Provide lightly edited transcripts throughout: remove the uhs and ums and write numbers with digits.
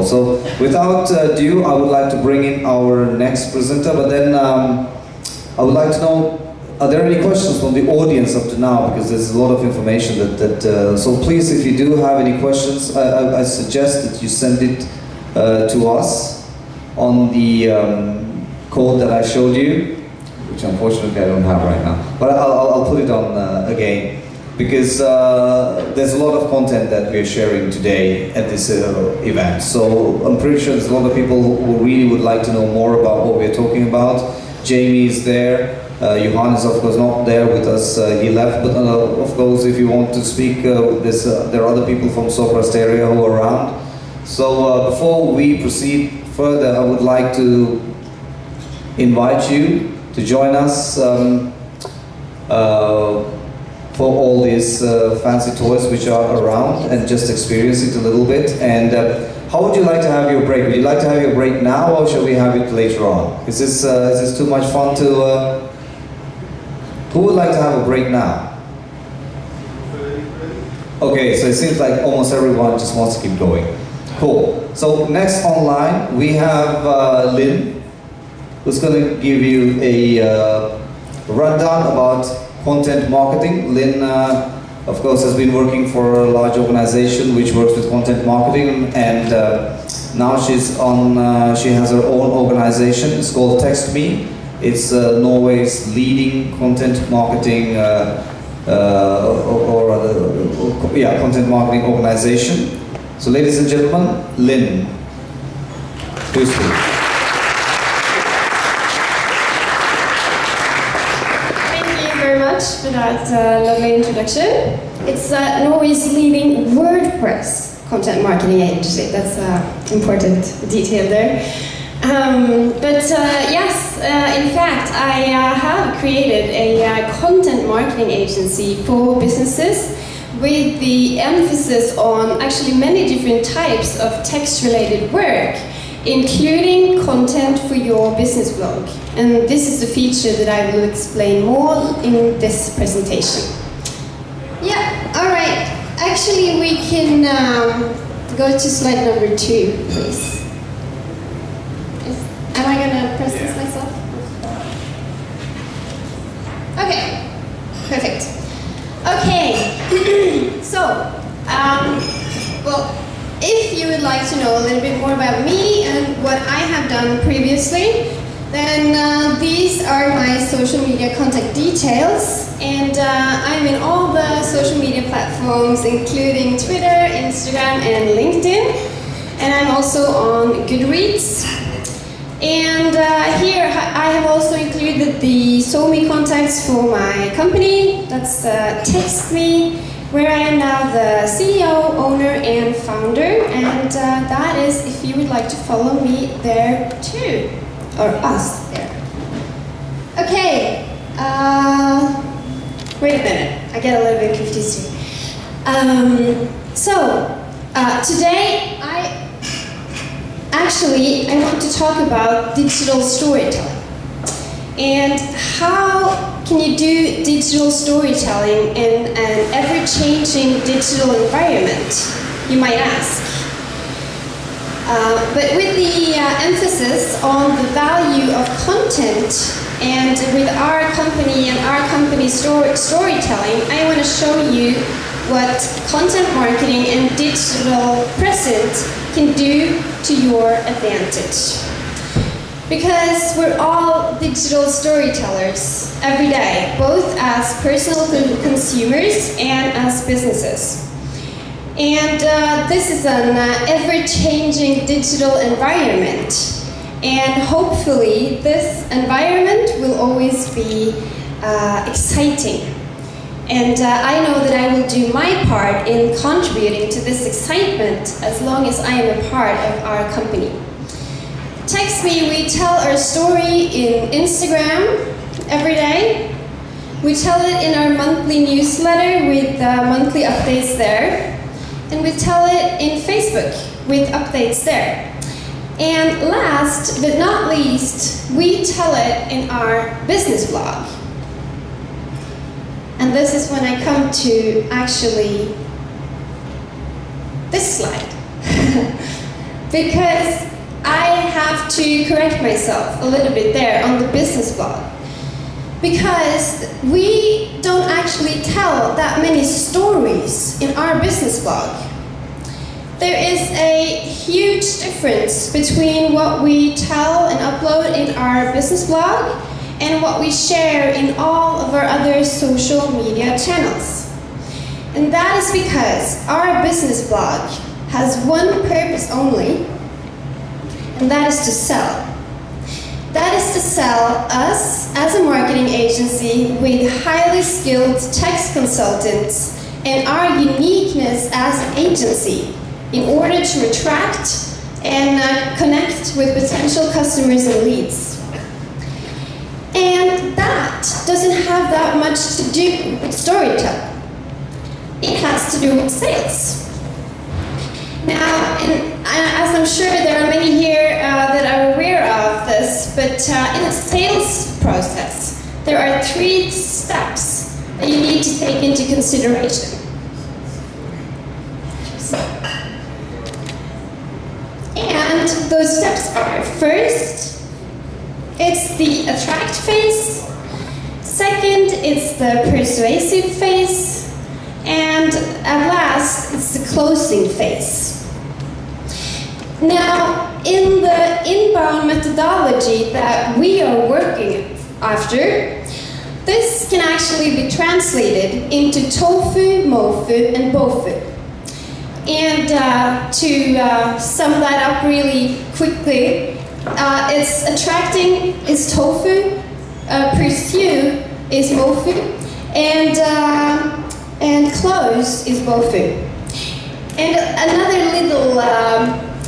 So without ado, I would like to bring in our next presenter, but then I would like to know, are there any questions from the audience up to now? Because there's a lot of information so please, if you do have any questions, I suggest that you send it to us on the code that I showed you, which unfortunately I don't have right now, but I'll put it on again, because there's a lot of content that we're sharing today at this event. So I'm pretty sure there's a lot of people who really would like to know more about what we're talking about. Jamie is there. Johan is of course not there with us, he left, but of course if you want to speak, there are other people from Soprast area who are around. So before we proceed further, I would like to invite you to join us for all these fancy toys which are around, and just experience it a little bit. And how would you like to have your break? Would you like to have your break now, or shall we have it later on? Is this too much fun to... Who would like to have a break now? Okay, so it seems like almost everyone just wants to keep going. Cool. So next online we have Linn, who's going to give you a rundown about content marketing. Linn, of course, has been working for a large organization which works with content marketing, and now she has her own organization. It's called Text Me. It's Norway's leading content marketing content marketing organization. So, ladies and gentlemen, Linn Husby. For that lovely introduction. It's Norway's leading WordPress content marketing agency. That's an important detail there. Yes, in fact, I have created a content marketing agency for businesses with the emphasis on actually many different types of text-related work, including content for your business blog. And this is the feature that I will explain more in this presentation. Yeah, all right. Actually, we can go to slide number 2, please. Am I going to press this myself? Okay, perfect. Okay, so, well, if you would like to know a little bit more about me and what I have done previously, then these are my social media contact details, and I'm in all the social media platforms, including Twitter, Instagram, and LinkedIn, and I'm also on Goodreads. And here I have also included the SoMe contacts for my company. That's Text Me, where I am now the CEO, owner, and founder, and that is if you would like to follow me there too, or us there. Okay, wait a minute, I get a little bit confused here. Today I want to talk about digital storytelling. And how can you do digital storytelling in an ever-changing digital environment, you might ask. But with the emphasis on the value of content, and with our company and our company storytelling, I want to show you what content marketing and digital presence can do to your advantage. Because we're all digital storytellers every day, both as personal consumers and as businesses. And this is an ever-changing digital environment. And hopefully this environment will always be exciting. And I know that I will do my part in contributing to this excitement as long as I am a part of our company. Text Me, we tell our story in Instagram every day. We tell it in our monthly newsletter with monthly updates there. And we tell it in Facebook with updates there. And last but not least, we tell it in our business blog. And this is when I come to actually this slide. because I have to correct myself a little bit there on the business blog. Because we don't actually tell that many stories in our business blog. There is a huge difference between what we tell and upload in our business blog and what we share in all of our other social media channels. And that is because our business blog has one purpose only, and that is to sell. That is to sell us as a marketing agency with highly skilled text consultants and our uniqueness as an agency in order to attract and connect with potential customers and leads. And that doesn't have that much to do with storytelling. It has to do with sales. Now, as I'm sure there are many here that are aware of this, but in a sales process, there are 3 steps that you need to take into consideration. And those steps are, first, it's the attract phase. Second, it's the persuasive phase. And at last, it's the closing phase. Now, in the inbound methodology that we are working after, this can actually be translated into tofu, mofu, and bofu. And to sum that up really quickly, it's attracting is tofu, pursue is mofu, and close is bofu. And another little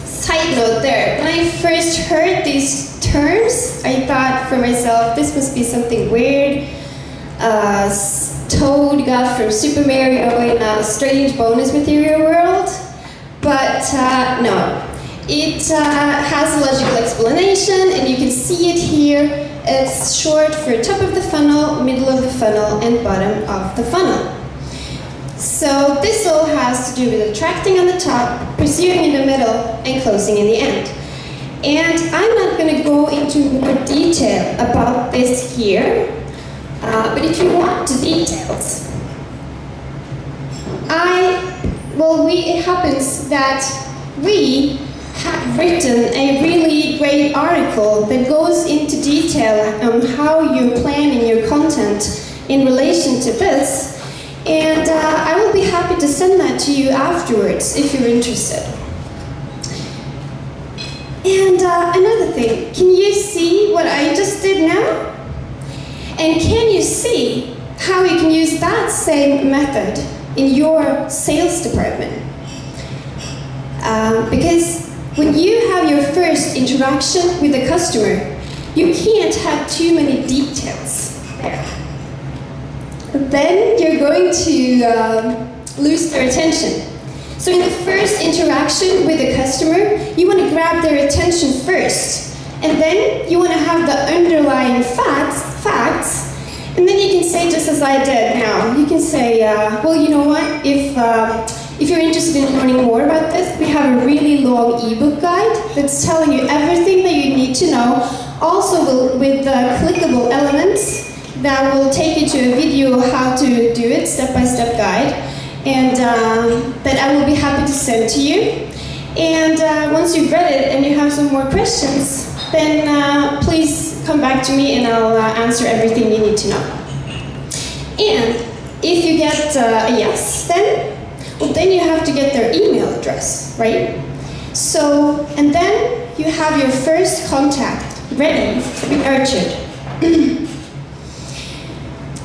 side note there, when I first heard these terms, I thought for myself, this must be something weird. Toad got from Super Mario in a strange bonus material world, but no. It has a logical explanation, and you can see it here. It's short for top of the funnel, middle of the funnel, and bottom of the funnel. So this all has to do with attracting on the top, pursuing in the middle, and closing in the end. And I'm not going to go into more detail about this here, but if you want the details, it happens that we have written a really great article that goes into detail on how you're planning your content in relation to this. And I will be happy to send that to you afterwards if you're interested. And another thing, can you see what I just did now? And can you see how you can use that same method in your sales department? Because when you have your first interaction with a customer, you can't have too many details there. Then you're going to lose their attention. So in the first interaction with a customer, you want to grab their attention first. And then you want to have the underlying facts. And then you can say, just as I did now, you can say, well, you know what, if you're interested in learning more about this, we have a really long ebook guide that's telling you everything that you need to know, also with clickable elements that will take you to a video of how to do it, step-by-step guide, and that I will be happy to send to you. And once you've read it and you have some more questions, then please come back to me and I'll answer everything you need to know. And if you get a yes, then you have to get their email address, right? So, and then you have your first contact ready to be nurtured.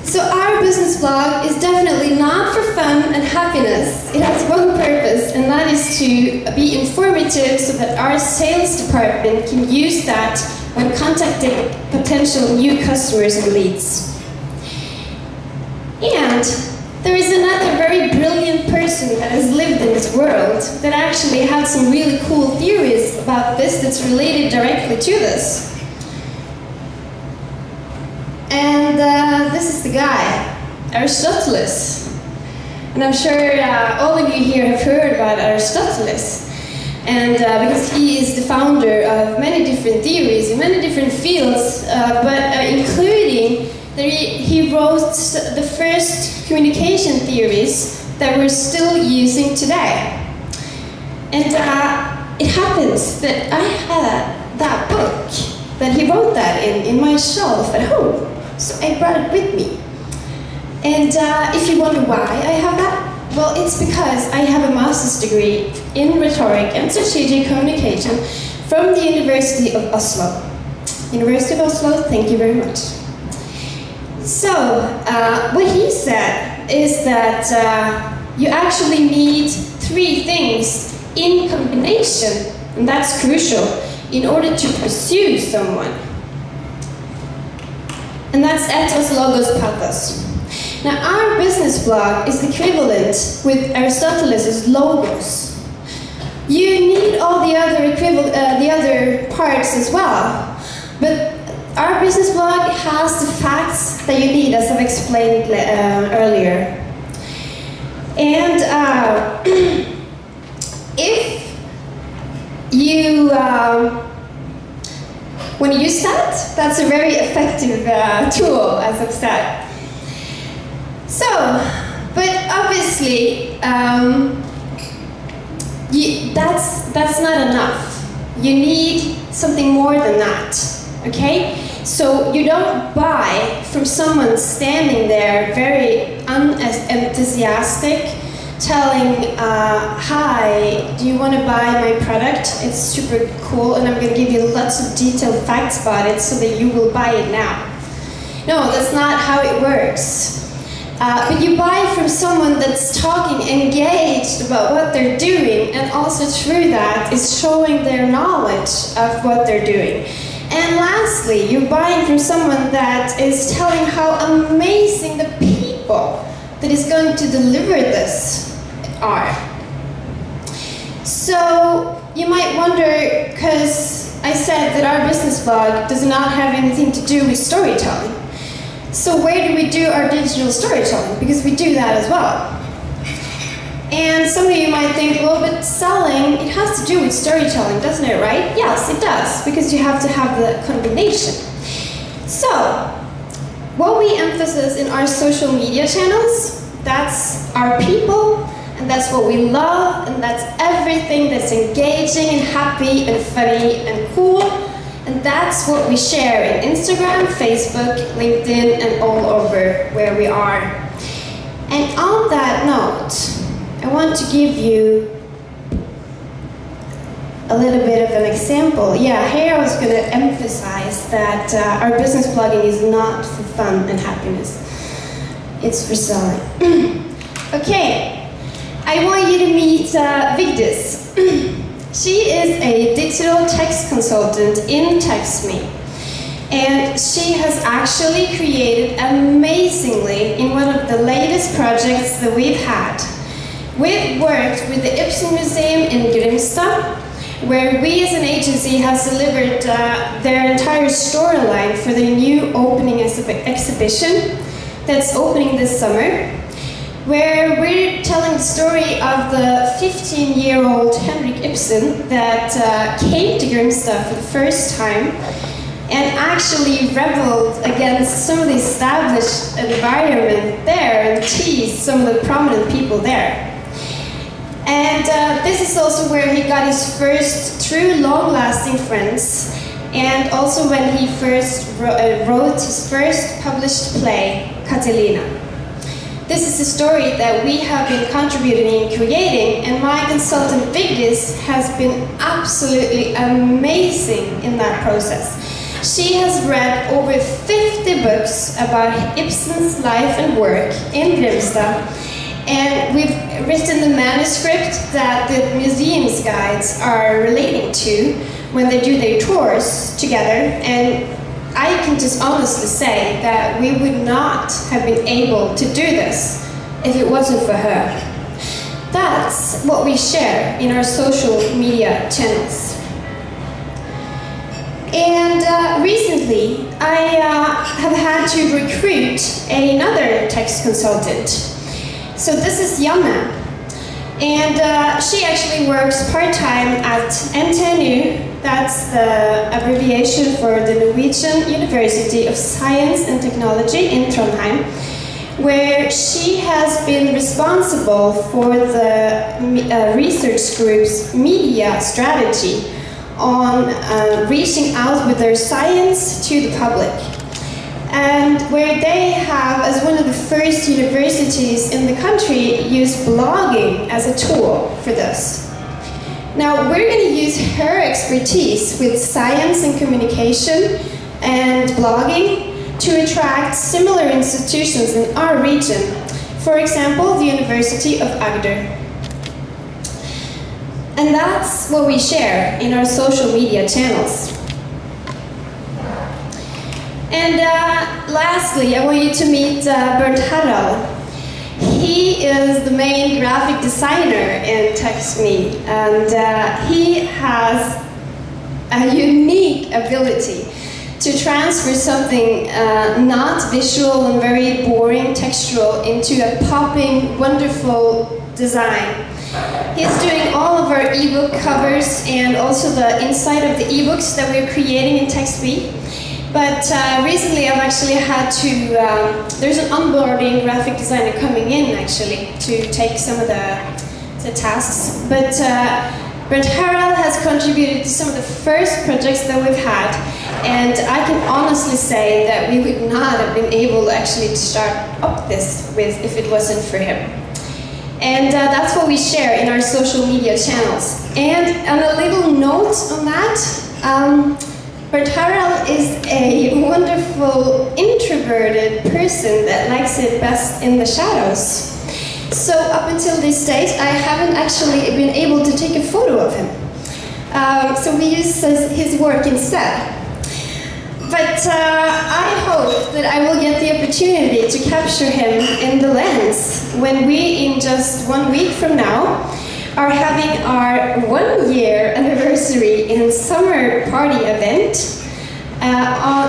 So our business blog is definitely not for fun and happiness. It has one purpose, and that is to be informative so that our sales department can use that when contacting potential new customers and leads. And there is another very brilliant person that has lived in this world that actually had some really cool theories about this that's related directly to this. And this is the guy, Aristoteles. And I'm sure all of you here have heard about Aristoteles. And because he is the founder of many different theories in many different fields, but including that he wrote the first communication theories that we're still using today. And it happens that I had that book that he wrote that in my shelf at home, so I brought it with me. And if you wonder why I have that, well, it's because I have a master's degree in rhetoric and strategic communication from the University of Oslo. University of Oslo, thank you very much. So, what he said is that you actually need 3 things in combination, and that's crucial, in order to pursue someone. And that's ethos, logos, pathos. Now, our business blog is equivalent with Aristotle's logos. You need all the other parts as well, but our business blog has the facts that you need, as I've explained earlier. And if you, when you use that, that's a very effective tool, as I've said. So, but obviously, that's not enough. You need something more than that, okay? So you don't buy from someone standing there very unenthusiastic, telling, hi, do you want to buy my product? It's super cool and I'm going to give you lots of detailed facts about it so that you will buy it now. No, that's not how it works. But you buy from someone that's talking, engaged about what they're doing, and also through that is showing their knowledge of what they're doing. And lastly, you're buying from someone that is telling how amazing the people that is going to deliver this are. So you might wonder, because I said that our business blog does not have anything to do with storytelling. So where do we do our digital storytelling? Because we do that as well. And some of you might think, well, but selling, it has to do with storytelling, doesn't it, right? Yes, it does, because you have to have the combination. So, what we emphasize in our social media channels, that's our people, and that's what we love, and that's everything that's engaging and happy and funny and cool. And that's what we share in Instagram, Facebook, LinkedIn, and all over where we are. And on that note, I want to give you a little bit of an example. Yeah, here I was going to emphasize that our business blogging is not for fun and happiness. It's for selling. Okay, I want you to meet Vigdis. She is a digital text consultant in TextMe, and she has actually created amazingly in one of the latest projects that we've had. We've worked with the Ibsen Museum in Grimstad, where we as an agency has delivered their entire storyline for the new opening exhibition that's opening this summer, where we're telling the story of the 15-year-old Henrik Ibsen that came to Grimstad for the first time and actually rebelled against some of the established environment there and teased some of the prominent people there. And this is also where he got his first true long-lasting friends, and also when he first wrote his first published play, Catalina. This is a story that we have been contributing and creating, and my consultant Vigdis has been absolutely amazing in that process. She has read over 50 books about Ibsen's life and work in Grimstad, and we've written the manuscript that the museum's guides are relating to when they do their tours together. And I can just honestly say that we would not have been able to do this if it wasn't for her. That's what we share in our social media channels. And recently, I have had to recruit another text consultant. So this is Janne. And she actually works part-time at NTNU, that's the abbreviation for the Norwegian University of Science and Technology in Trondheim, where she has been responsible for the research group's media strategy on reaching out with their science to the public. And where they have, as one of the first universities in the country, used blogging as a tool for this. Now, we're going to use her expertise with science and communication and blogging to attract similar institutions in our region. For example, the University of Agder. And that's what we share in our social media channels. And lastly, I want you to meet Bernd Harald. He is the main graphic designer in TextMe, and he has a unique ability to transfer something not visual and very boring textual into a popping, wonderful design. He's doing all of our ebook covers and also the inside of the ebooks that we're creating in TextMe. But recently I've actually had to, there's an onboarding graphic designer coming in actually to take some of the tasks. But Bernd Harald has contributed to some of the first projects that we've had, and I can honestly say that we would not have been able actually to start up this with if it wasn't for him. And that's what we share in our social media channels. And on a little note on that, Bernd Harald is a wonderful introverted person that likes it best in the shadows. So up until this date, I haven't actually been able to take a photo of him. So we use his work instead. But I hope that I will get the opportunity to capture him in the lens when we, in just 1 week from now, are having our 1-year anniversary in summer party event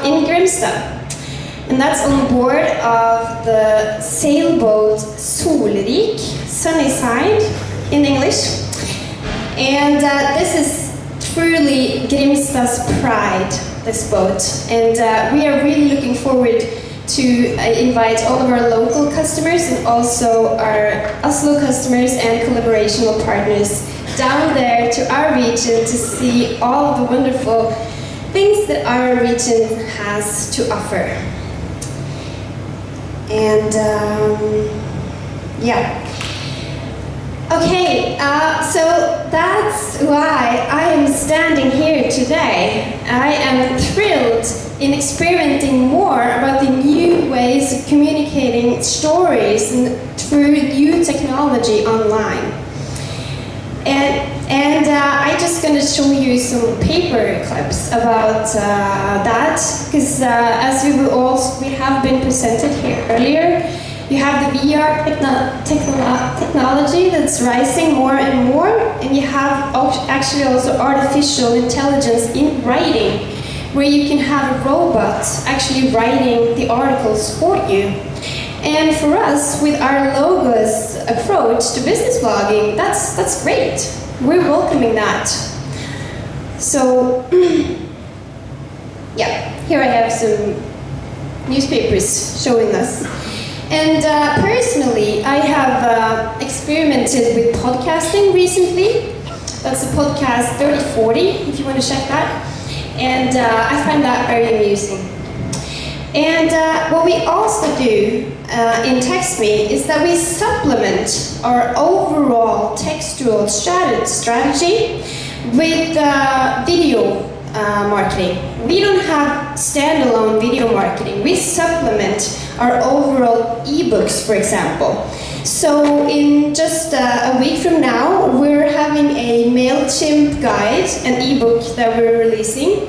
in Grimstad. And that's on board of the sailboat Solrik, Sunnyside in English. And this is truly Grimstad's pride, this boat. And we are really looking forward to invite all of our local customers and also our Oslo customers and collaborational partners down there to our region to see all of the wonderful things that our region has to offer. And yeah. Okay, so that's why I am standing here today. I am thrilled in experimenting more about the new ways of communicating stories through new technology online. And I'm just going to show you some paper clips about that, because as we have been presented here earlier, you have the VR technology that's rising more and more, and you have actually also artificial intelligence in writing, where you can have a robot actually writing the articles for you. And for us, with our Logos approach to business blogging, that's great. We're welcoming that. So, yeah, here I have some newspapers showing us. And personally, I have experimented with podcasting recently. That's a podcast 3040, if you want to check that. And I find that very amusing. And what we also do in TextMe is that we supplement our overall textual strategy with video marketing. We don't have standalone video marketing. We supplement our overall ebooks, for example. So in just a week from now, we're having a MailChimp guide, an ebook that we're releasing,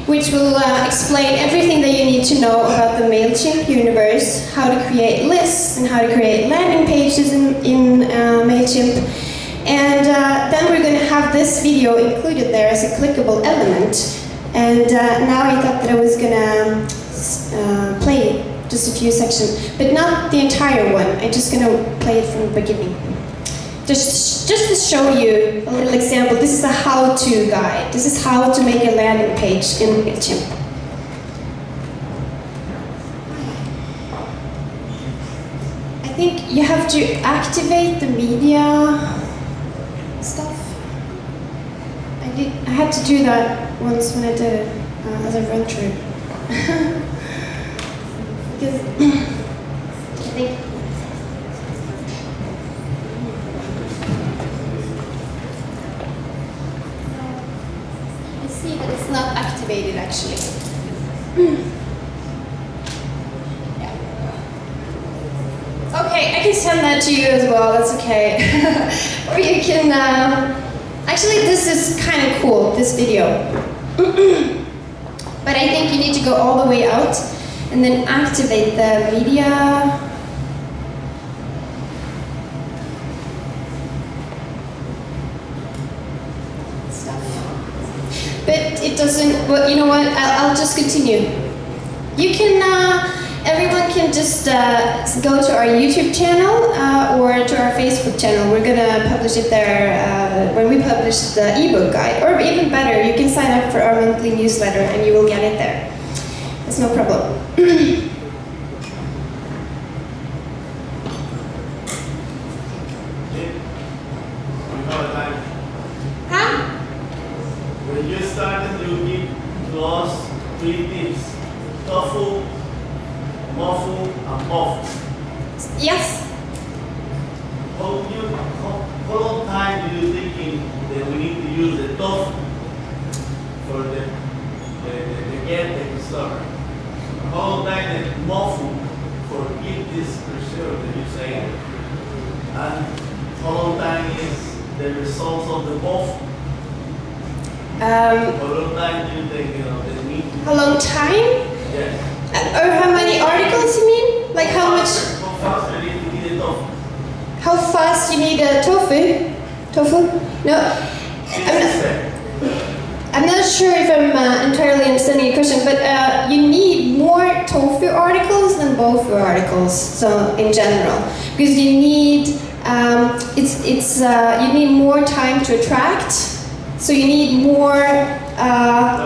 which will explain everything that you need to know about the MailChimp universe, how to create lists and how to create landing pages in MailChimp. And then we're going to have this video included there as a clickable element. And now I thought that I was going to play just a few sections, but not the entire one. I'm just going to play it from the beginning. Just to show you a little example, this is a how-to guide. This is how to make a landing page in MailChimp. I think you have to activate the media stuff. I had to do that once when I did it as a run through. Because I think see that it's not activated actually. Yeah. Okay, I can send that to you as well, that's okay. Or you can, actually this is kind of cool, this video. But I think you need to go all the way out and then activate the media. But it doesn't, well, you know what, I'll just continue. You can, everyone can just go to our YouTube channel or to our Facebook channel. We're gonna publish it there when we publish the ebook guide. Or even better, you can sign up for our monthly newsletter and you will get it there. It's no problem. When you started, you give to us 3 tips: tofu, mofu, and mofu. Yes. How long time do you think that we need to use the tofu for the get the customer? How long time the mofu for give this preserve that you say? And how long time is the results of the mofu? How long time do you think the meat? How long time? Yes. Or how many articles you mean? Like how much? How fast you need to eat the tofu? How fast you need a tofu? Tofu? No. I'm not sure if I'm entirely understanding your question, but you need more tofu articles than bofu articles. So in general, because you need you need more time to attract. So you need more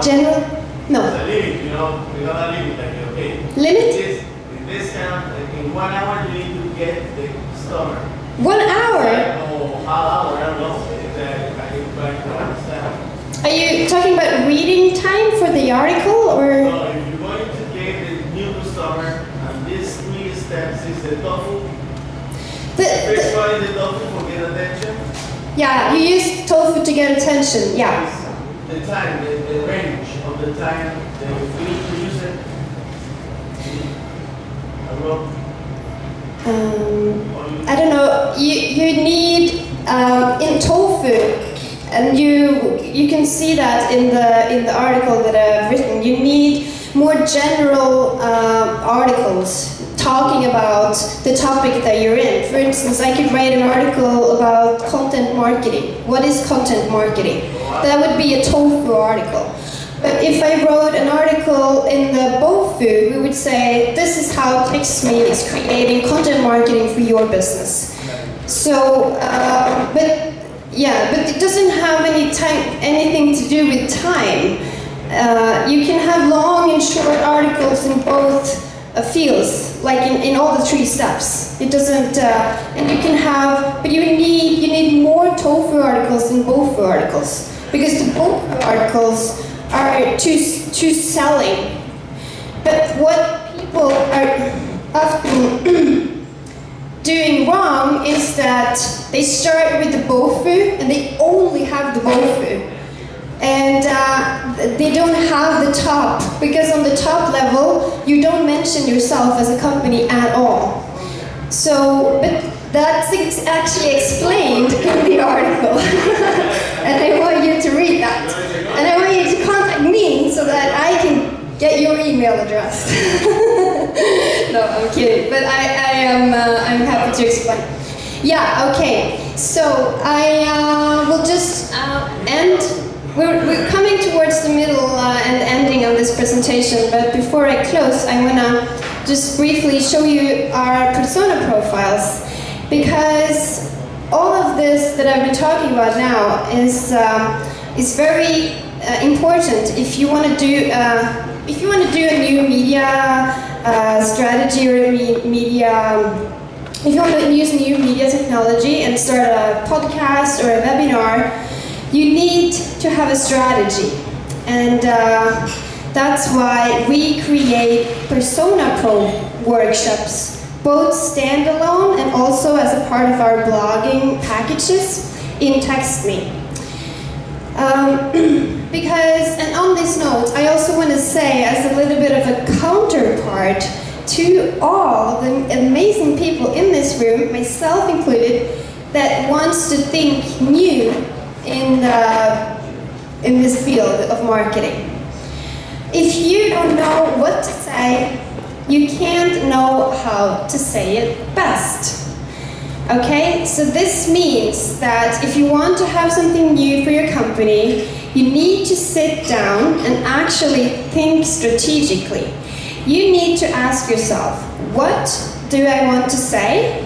general. No. The limit, we got a limit. Like, okay. Limit? In this kind, in 1 hour, you need to get the customer. 1 hour? Oh, how hour? I don't know. I can try to understand. Are you talking about reading time for the article, or? So if you're going to get the new customer, and these 3 steps is the tofu. First one is the tofu for get attention. Yeah, you use tofu to get attention. Yeah. The time, the range of the time that you need to use it. I don't know. You need in tofu, and you can see that in the article that I've written. You need more general articles talking about the topic that you're in. For instance, I could write an article about content marketing. What is content marketing? That would be a tofu article. But if I wrote an article in the bofu, we would say, this is how TextMe is creating content marketing for your business. So, but it doesn't have anything to do with time. You can have long and short articles in both fields, like in all the 3 steps. It doesn't, and you can have, but you need more tofu articles than bofu articles, because the bofu articles are too selling. But what people are often doing wrong is that they start with the bofu and they only have the bofu. And they don't have the top, because on the top level, you don't mention yourself as a company at all. So, but that's actually explained in the article. And I want you to read that. And I want you to contact me so that I can get your email address. No, I'm kidding, but I'm happy to explain. Yeah, okay, so I will just end. We're coming towards the middle and ending of this presentation, but before I close, I want to just briefly show you our persona profiles, because all of this that I've been talking about now is very important if you want to do a new media strategy or if you want to use new media technology and start a podcast or a webinar. You need to have a strategy, and that's why we create Persona Pro workshops, both standalone and also as a part of our blogging packages in TextMe. Because, and on this note, I also want to say, as a little bit of a counterpart to all the amazing people in this room, myself included, that wants to think new in this field of marketing. If you don't know what to say, you can't know how to say it best. Okay, so this means that if you want to have something new for your company, you need to sit down and actually think strategically. You need to ask yourself, what do I want to say?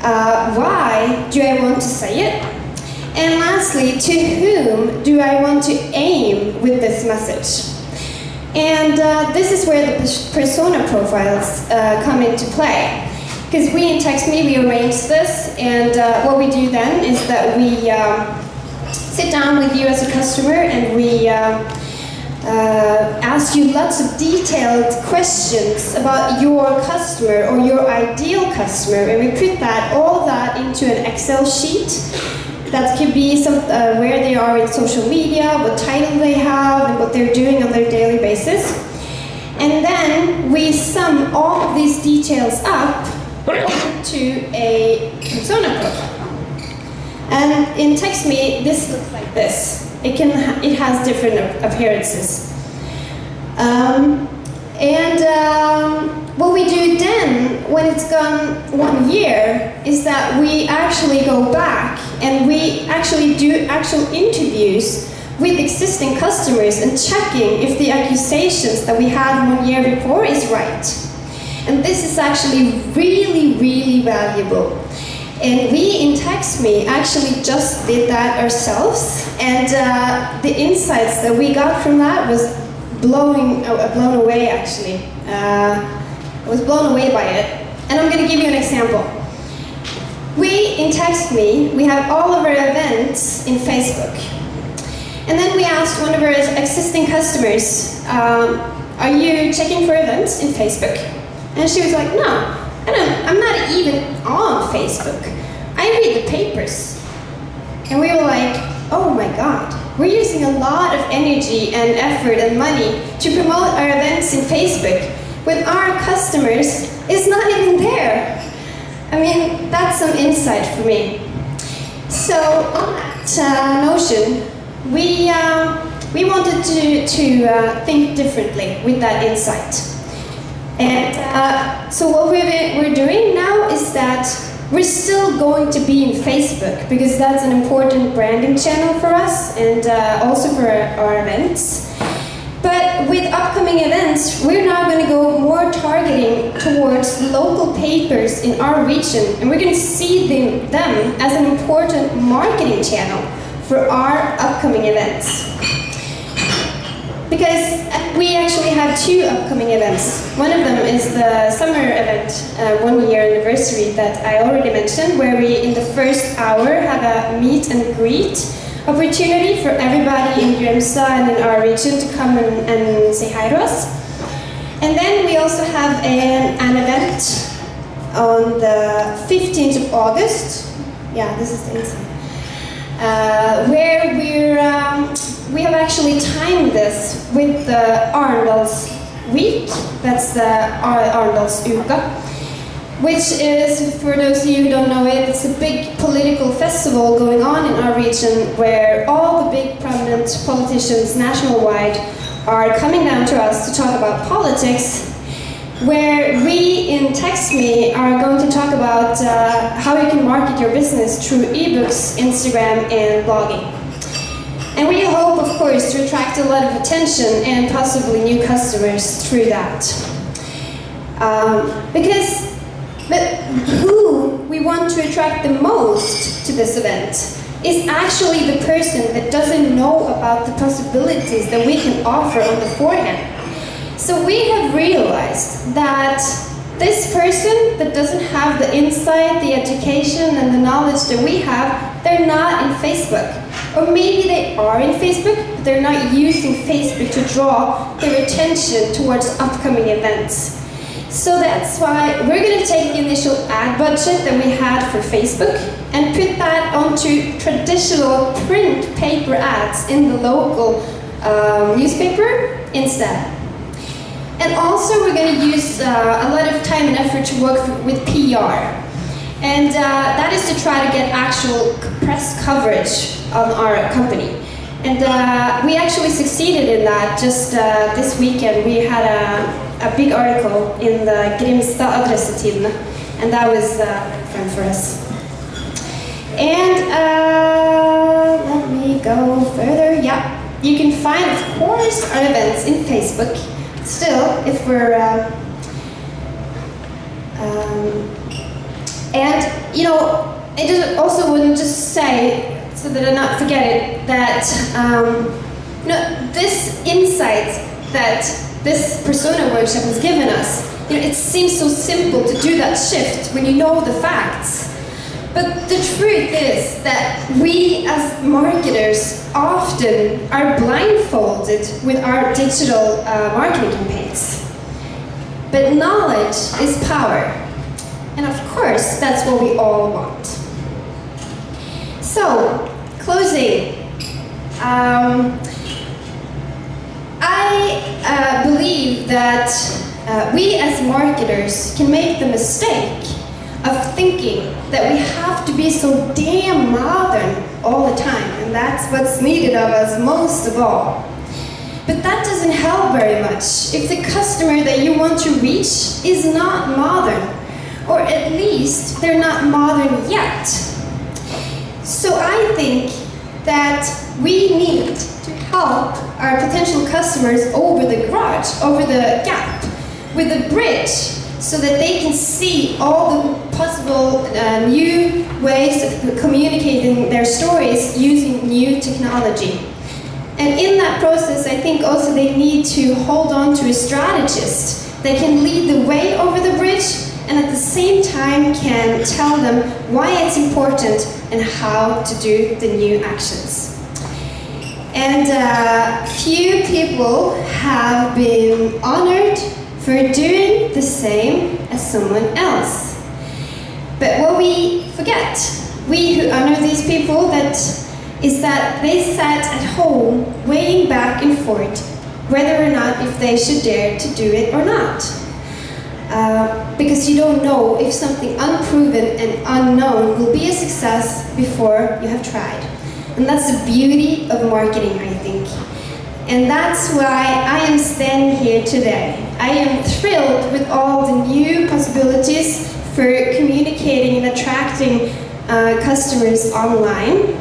Why do I want to say it? And lastly, to whom do I want to aim with this message? And this is where the persona profiles come into play. Because we in TextMe, we arrange this, and what we do then is that we sit down with you as a customer and we ask you lots of detailed questions about your customer or your ideal customer, and we put all of that into an Excel sheet. That could be where they are in social media, what title they have, and what they're doing on their daily basis. And then we sum all of these details up into a persona profile. And in TextMe, this looks like this. It has different appearances. What we do then, when it's gone 1 year, is that we actually go back and we actually do actual interviews with existing customers and checking if the accusations that we had 1 year before is right. And this is actually really, really valuable. And we in TextMe actually just did that ourselves, and the insights that we got from that was blown away actually. I was blown away by it. And I'm going to give you an example. We in TextMe, we have all of our events in Facebook. And then we asked one of our existing customers, are you checking for events in Facebook? And she was like, no, I'm not even on Facebook. I read the papers. And we were like, oh my God, we're using a lot of energy and effort and money to promote our events in Facebook when our customers is not even there. I mean, that's some insight for me. So on that notion, we wanted to think differently with that insight. And so what we're doing now is that we're still going to be in Facebook because that's an important branding channel for us and also for our events. But with upcoming events, we're now going to go more targeting towards local papers in our region, and we're going to see them as an important marketing channel for our upcoming events. Because we actually have 2 upcoming events. One of them is the summer event, 1 year anniversary that I already mentioned, where we in the first hour have a meet and greet opportunity for everybody in Grimstad and in our region to come and say hi to us. And then we also have an event on the 15th of August. Yeah, this is the inside. Where we have actually timed this with the Arendals week. That's the Arendalsuka, which is, for those of you who don't know it, it's a big political festival going on in our region where all the big prominent politicians nationwide are coming down to us to talk about politics, where we in TextMe are going to talk about how you can market your business through ebooks, Instagram, and blogging. And we hope, of course, to attract a lot of attention and possibly new customers through that. But who we want to attract the most to this event is actually the person that doesn't know about the possibilities that we can offer on the forehand. So we have realized that this person that doesn't have the insight, the education, and the knowledge that we have, they're not in Facebook. Or maybe they are in Facebook, but they're not using Facebook to draw their attention towards upcoming events. So that's why we're going to take the initial ad budget that we had for Facebook and put that onto traditional print paper ads in the local newspaper instead. And also we're going to use a lot of time and effort to work with PR. And that is to try to get actual press coverage on our company. And we actually succeeded in that just this weekend. We had a big article in the Grimstad Adressetidene, and that was fun for us. And let me go further. Yeah, you can find, of course, our events in Facebook. Still, if we're and you know, I just also wouldn't just say, so that I not forget it, that you know, this insight that this persona workshop has given us, you know, it seems so simple to do that shift when you know the facts. But the truth is that we as marketers often are blindfolded with our digital marketing campaigns. But knowledge is power. And of course, that's what we all want. So, closing. I believe that we as marketers can make the mistake of thinking that we have to be so damn modern all the time, and that's what's needed of us most of all. But that doesn't help very much if the customer that you want to reach is not modern, or at least they're not modern yet. So I think that we need to help our potential customers over the garage, over the gap, with a bridge, so that they can see all the possible new ways of communicating their stories using new technology. And in that process, I think also they need to hold on to a strategist that can lead the way over the bridge and at the same time can tell them why it's important and how to do the new actions. And few people have been honored for doing the same as someone else. But what we forget, we who honor these people, that is that they sat at home weighing back and forth whether or not if they should dare to do it or not. Because you don't know if something unproven and unknown will be a success before you have tried. And that's the beauty of marketing, I think. And that's why I am standing here today. I am thrilled with all the new possibilities for communicating and attracting customers online.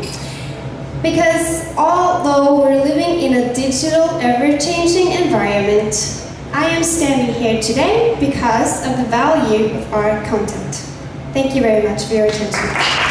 Because although we're living in a digital, ever-changing environment, I am standing here today because of the value of our content. Thank you very much for your attention.